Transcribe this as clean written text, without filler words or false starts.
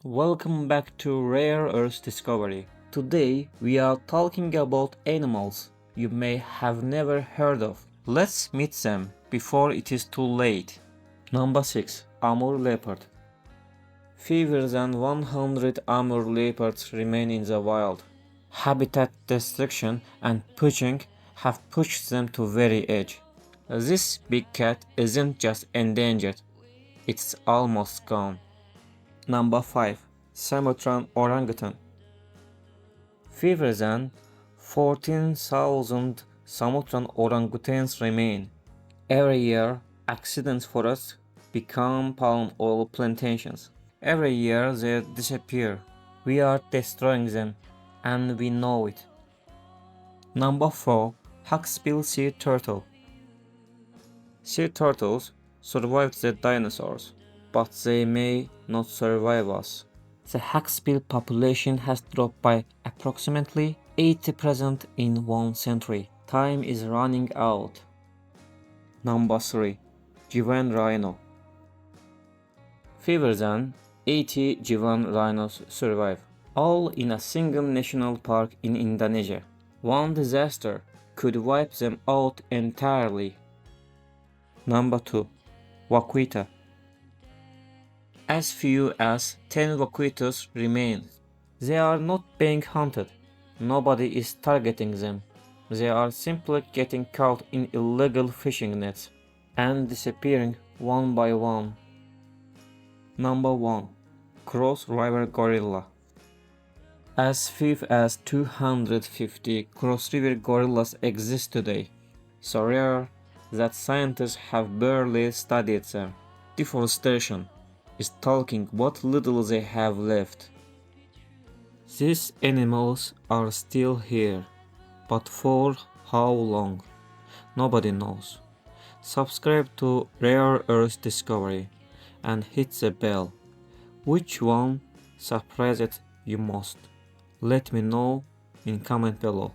Welcome back to Rare Earth Discovery. Today we are talking about animals you may have never heard of. Let's meet them before it is too late. Number 6. Amur Leopard. Fewer than 100 Amur leopards remain in the wild. Habitat destruction and poaching have pushed them to very edge. This big cat isn't just endangered, it's almost gone. Number 5. Sumatran Orangutan. Fewer than 14,000 Sumatran orangutans remain. Every year, accidents forests become palm oil plantations. Every year they disappear. We are destroying them, and we know it. Number 4. Hawksbill Sea Turtle. Sea turtles survived the dinosaurs, but they may not survive us. The hawksbill population has dropped by approximately 80% in 1 century. Time is running out. Number 3. Javan Rhino. Fewer than 80 Javan rhinos survive, all in a single national park in Indonesia. One disaster could wipe them out entirely. Number 2. Vaquita. As few as 10 vaquitas remain. They are not being hunted. Nobody is targeting them. They are simply getting caught in illegal fishing nets and disappearing one by one. Number 1. Cross River Gorilla. As few as 250 cross river gorillas exist today, so rare that scientists have barely studied them. Deforestation is talking what little they have left. These animals are still here, but for how long? Nobody knows. Subscribe to Rare Earth Discovery and hit the bell. Which one surprised you most? Let me know in comment below.